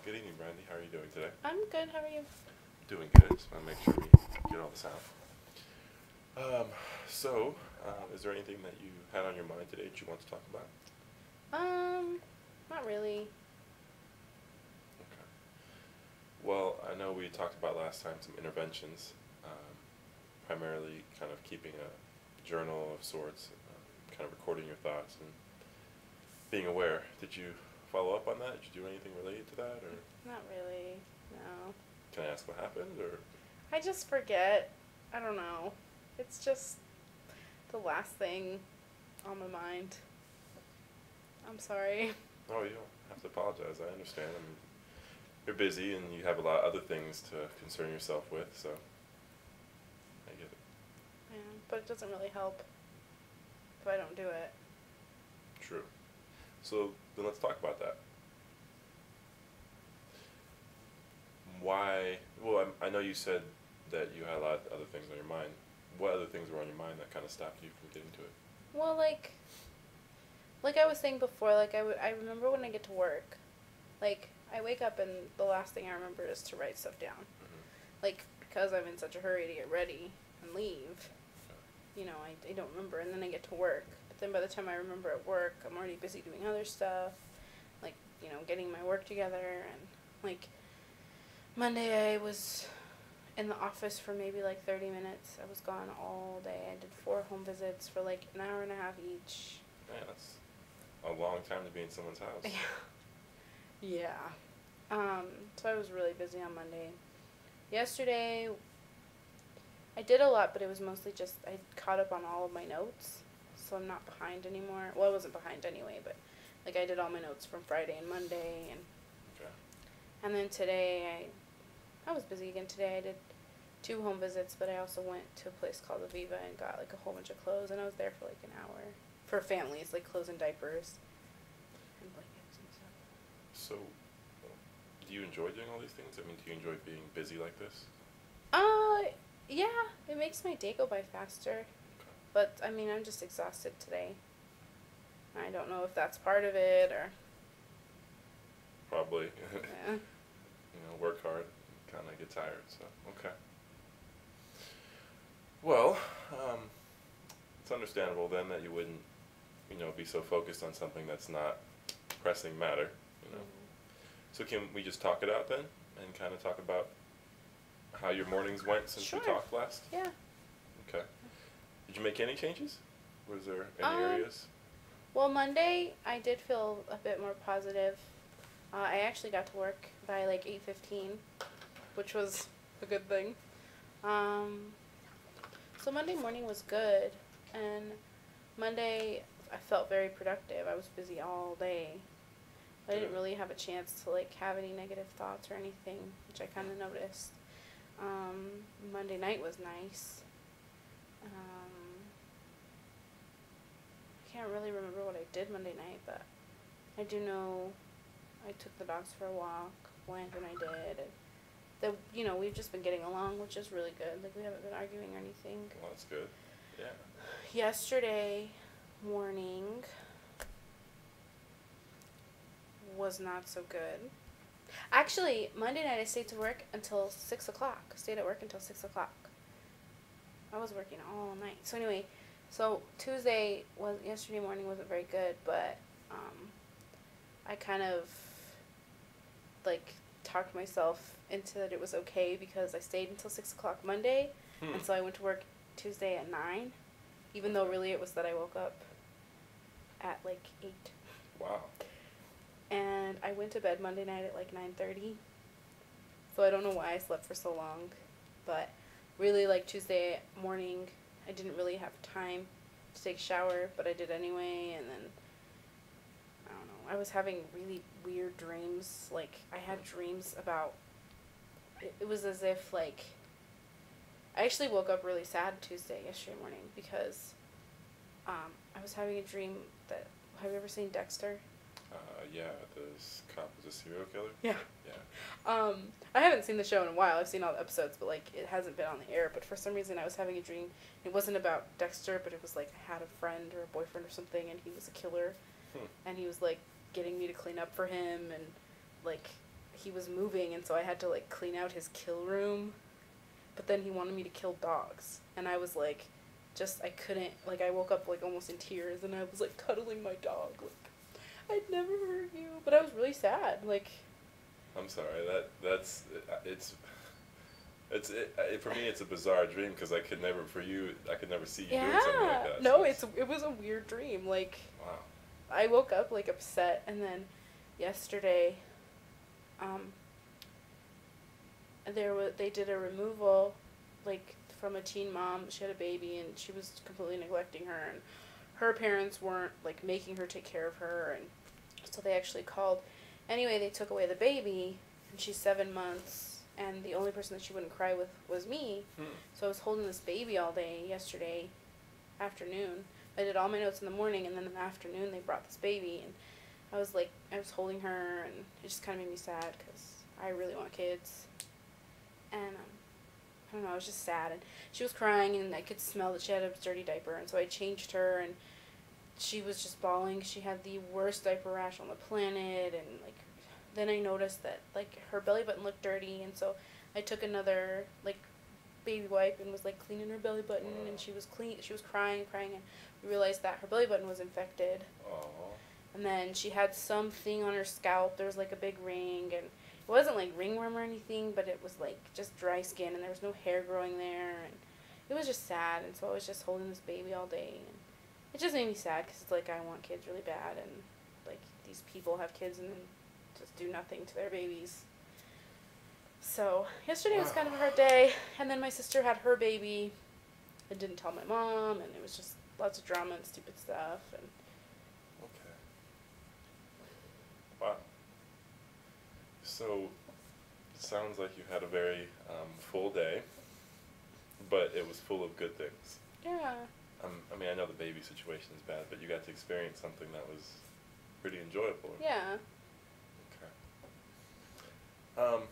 Good evening, Brandy. How are you doing today? I'm good. How are you? Doing good. Just want to make sure we get all this out. Is there anything that you had on your mind today that you want to talk about? Um, Not really. Okay. Well, I know we talked about last time some interventions, primarily kind of keeping a journal of sorts, kind of recording your thoughts and being aware. Did you follow up on that? Did you do anything related to that, or Not really. No. can I ask what happened, or? I just forget. I don't know. It's just the last thing on my mind. I'm sorry. Oh, you don't have to apologize. I understand. I mean, you're busy and you have a lot of other things to concern yourself with, so I get it. Yeah, but it doesn't really help if I don't do it. True. So then let's talk about that. Why? Well, I know you said that you had a lot of other things on your mind. What other things were on your mind that kind of stopped you from getting to it? Well, like I was saying before, I remember when I get to work, like I wake up and the last thing I remember is to write stuff down. Like because I'm in such a hurry to get ready and leave, I don't remember, and then I get to work. But then by the time I remember at work, I'm already busy doing other stuff, like, getting my work together. And like Monday I was in the office for maybe like 30 minutes. I was gone all day. I did 4 home visits for like an hour and a half each. Man, that's a long time to be in someone's house. Yeah. So I was really busy on Monday. Yesterday, I did a lot, but it was mostly just I caught up on all of my notes, so I'm not behind anymore. Well, I wasn't behind anyway, but like I did all my notes from Friday and Monday, Okay. and then today I was busy again today. I did 2 home visits, but I also went to a place called Aviva and got like a whole bunch of clothes, and I was there for like an hour for families, like clothes and diapers and blankets and stuff. So, do you enjoy doing all these things? I mean, do you enjoy being busy like this? Yeah, it makes my day go by faster. Okay. But, I mean, I'm just exhausted today. I don't know if that's part of it or... Probably. Yeah. Work hard, kind of get tired, so, okay. Well, it's understandable then that you wouldn't, be so focused on something that's not pressing matter. So can we just talk it out then, and kind of talk about how your mornings went since we Sure. talked last? Yeah. Okay. Did you make any changes? Was there any areas? Well, Monday, I did feel a bit more positive. I actually got to work by like 8:15, which was a good thing. So Monday morning was good, and Monday I felt very productive. I was busy all day. I didn't really have a chance to like have any negative thoughts or anything, which I kind of noticed. Monday night was nice. I can't really remember what I did Monday night, but I do know I took the dogs for a walk, went and I did. And we've just been getting along, which is really good. Like, we haven't been arguing or anything. Well, that's good. Yeah. Yesterday morning was not so good. Actually, Monday night I stayed to work until 6 o'clock. Stayed at work until 6 o'clock. I was working all night. So anyway, yesterday morning wasn't very good, but I kind of like talked myself into that it was okay because I stayed until 6 o'clock Monday, and so I went to work Tuesday at 9, even though really it was that I woke up at like 8. Wow. And I went to bed Monday night at like 9:30. So I don't know why I slept for so long. But really, like, Tuesday morning, I didn't really have time to take a shower, but I did anyway. And then, I don't know, I was having really weird dreams. Like, I had dreams about, it was as if, like, I actually woke up really sad yesterday morning, because I was having a dream that, have you ever seen Dexter? Yeah, this cop was a serial killer? Yeah. Yeah. I haven't seen the show in a while. I've seen all the episodes, but, like, it hasn't been on the air. But for some reason, I was having a dream. It wasn't about Dexter, but it was, like, I had a friend or a boyfriend or something, and he was a killer. And he was, like, getting me to clean up for him, and, like, he was moving, and so I had to, like, clean out his kill room. But then he wanted me to kill dogs. And I was, like, I couldn't, like, I woke up, like, almost in tears, and I was, like, cuddling my dog, like, I'd never hurt you. But I was really sad, like. I'm sorry, for me, it's a bizarre dream, because I could never see you doing something like that. No, it was a weird dream, like. Wow. I woke up, like, upset, and then yesterday, they did a removal, like, from a teen mom. She had a baby, and she was completely neglecting her, and her parents weren't, like, making her take care of her, and so they actually called. Anyway, they took away the baby, and she's 7 months, and the only person that she wouldn't cry with was me. So I was holding this baby all day yesterday afternoon. I did all my notes in the morning, and then in the afternoon they brought this baby, and I was holding her, and it just kind of made me sad, because I really want kids. And, I don't know, I was just sad, and she was crying, and I could smell that she had a dirty diaper, and so I changed her, and she was just bawling. She had the worst diaper rash on the planet, and, like, then I noticed that, like, her belly button looked dirty, and so I took another, like, baby wipe and was, like, cleaning her belly button, and she was crying, and we realized that her belly button was infected. Aww. And then she had something on her scalp. There was, like, a big ring, and it wasn't, like, ringworm or anything, but it was, like, just dry skin, and there was no hair growing there, and it was just sad, and so I was just holding this baby all day, and it just made me sad, because it's, like, I want kids really bad, and, like, these people have kids and then just do nothing to their babies. So, yesterday was kind of a hard day, and then my sister had her baby, and didn't tell my mom, and it was just lots of drama and stupid stuff, and. Okay. Wow. So, it sounds like you had a very full day, but it was full of good things. Yeah. I mean, I know the baby situation is bad, but you got to experience something that was pretty enjoyable. Yeah. Okay.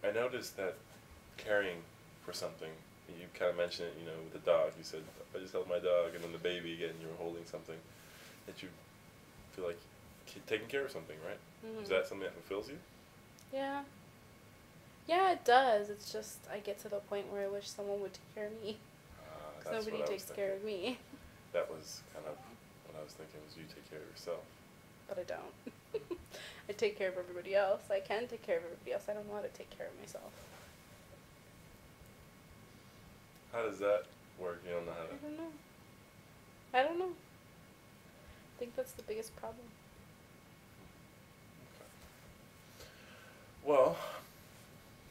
I noticed that caring for something, you kind of mentioned it, with the dog. You said, I just held my dog, and then the baby again, you were holding something, that you feel like taking care of something, right? Mm-hmm. Is that something that fulfills you? Yeah. Yeah, it does. It's just, I get to the point where I wish someone would take care of me. Because nobody takes care of me. That was kind of what I was thinking, was you take care of yourself. But I don't. I take care of everybody else. I can take care of everybody else. I don't know how to take care of myself. How does that work? You don't know how to... I don't know. I think that's the biggest problem. Okay. Well,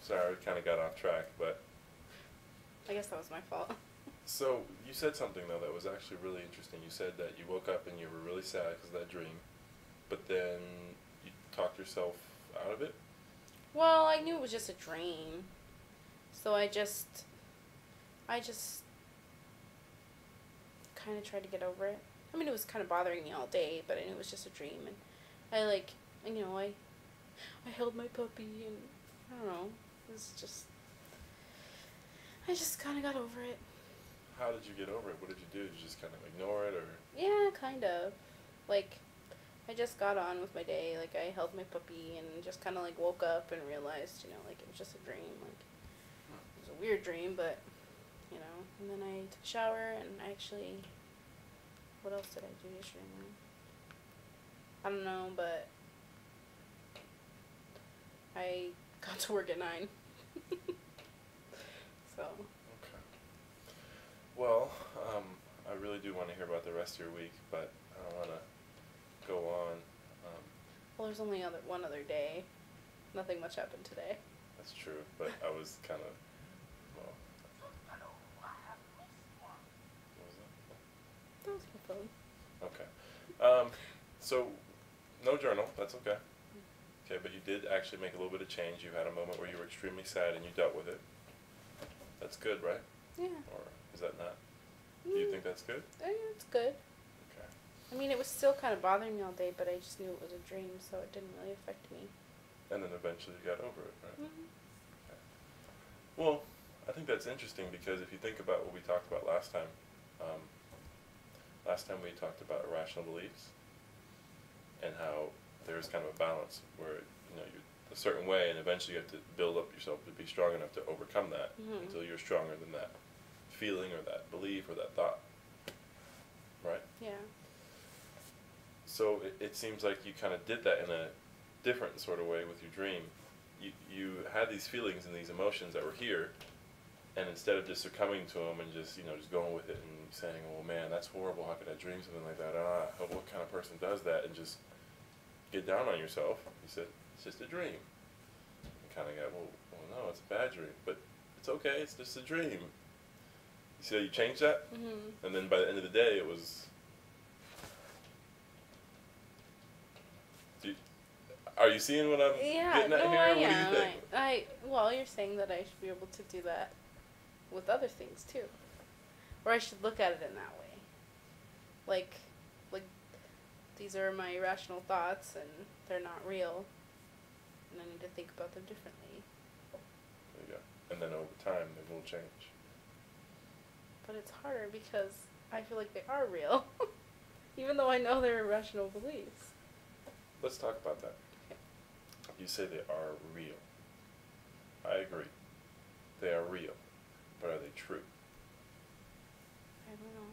sorry, we kind of got off track, but... I guess that was my fault. So, you said something, though, that was actually really interesting. You said that you woke up and you were really sad because of that dream, but then you talked yourself out of it? Well, I knew it was just a dream, so I just kind of tried to get over it. I mean, it was kind of bothering me all day, but I knew it was just a dream, and I held my puppy, and I don't know, it was just, I just kind of got over it. How did you get over it? What did you do? Did you just kind of ignore it, or? Yeah, kind of. Like, I just got on with my day. Like, I held my puppy and just kind of, like, woke up and realized, like, it was just a dream. Like, it was a weird dream, but, and then I took a shower, and I actually, what else did I do yesterday morning? I don't know, but I got to work at 9. So. Okay. Well, I really do want to hear about the rest of your week, but I don't want to go on. Well, there's only one other day. Nothing much happened today. That's true, but I was kind of, well. What was that? That was my phone. Okay. So, no journal, that's okay. Okay, but you did actually make a little bit of change. You had a moment where you were extremely sad and you dealt with it. That's good, right? Yeah. Or is that not? Do you think that's good? Yeah, it's good. Okay. I mean, it was still kind of bothering me all day, but I just knew it was a dream, so it didn't really affect me. And then eventually you got over it, right? Mm-hmm. Okay. Well, I think that's interesting because if you think about what we talked about last time we talked about irrational beliefs and how there's kind of a balance where you're a certain way, and eventually you have to build up yourself to be strong enough to overcome that until you're stronger than that feeling or that belief or that thought. Right? Yeah. So it seems like you kind of did that in a different sort of way with your dream. You had these feelings and these emotions that were here, and instead of just succumbing to them and just just going with it and saying, "Oh man, that's horrible. How could I dream something like that? What kind of person does that?" and just get down on yourself. You said it's just a dream. You kind of got, well, no, it's a bad dream, but it's okay. It's just a dream. You see how you changed that, and then by the end of the day, it was. Are you seeing what I'm getting at here? I What do am. you think? Well, you're saying that I should be able to do that with other things too, or I should look at it in that way. Like these are my irrational thoughts, and they're not real, and I need to think about them differently. There you go. And then over time, they will change. But it's harder because I feel like they are real, even though I know they're irrational beliefs. Let's talk about that. You say they are real. I agree. They are real. But are they true? I don't know.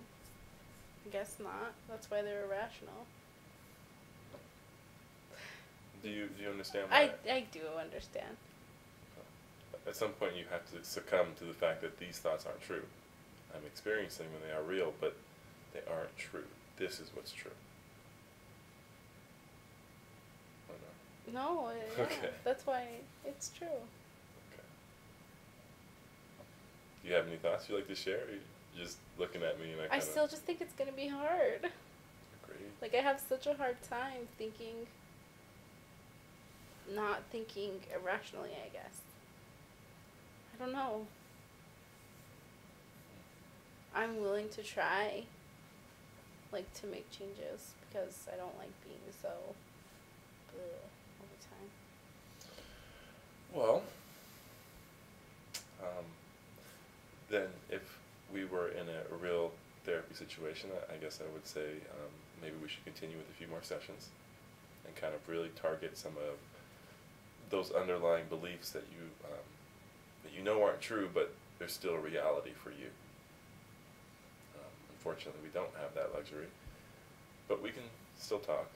I guess not. That's why they're irrational. Do you understand why? I do understand. At some point you have to succumb to the fact that these thoughts aren't true. I'm experiencing them and they are real, but they aren't true. This is what's true. No, yeah, okay. That's why it's true. Okay. Do you have any thoughts you'd like to share? Or you're just looking at me and I still just think it's going to be hard. Agreed. Like, I have such a hard time not thinking irrationally, I guess. I don't know. I'm willing to try, to make changes, because I don't like being so all the time. Well, then if we were in a real therapy situation, I guess I would say maybe we should continue with a few more sessions and kind of really target some of those underlying beliefs that you know aren't true, but they're still a reality for you. Unfortunately, we don't have that luxury, but we can still talk.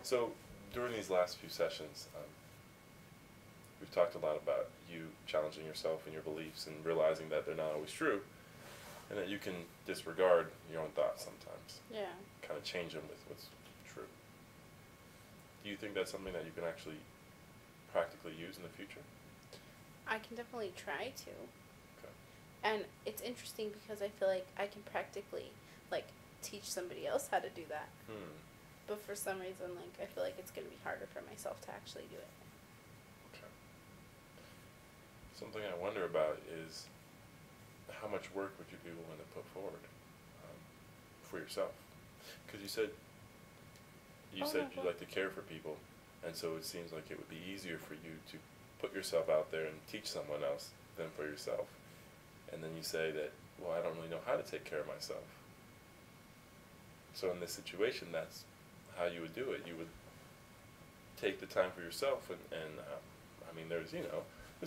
So during these last few sessions, we've talked a lot about you challenging yourself and your beliefs and realizing that they're not always true, and that you can disregard your own thoughts sometimes. Yeah. Kind of change them with what's true. Do you think that's something that you can actually practically use in the future? I can definitely try to. Okay. And it's interesting because I feel like I can practically, teach somebody else how to do that. But for some reason, I feel like it's going to be harder for myself to actually do it. Okay. Something I wonder about is how much work would you be willing to put forward for yourself? Because you said you'd like to care for people, and so it seems like it would be easier for you to put yourself out there and teach someone else than for yourself. And then you say that, well, I don't really know how to take care of myself. So in this situation, that's how you would do it. You would take the time for yourself, and I mean, there's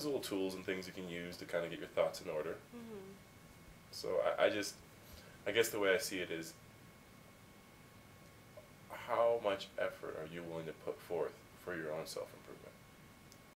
little tools and things you can use to kind of get your thoughts in order. Mm-hmm. So I guess the way I see it is, how much effort are you willing to put forth for your own self-improvement?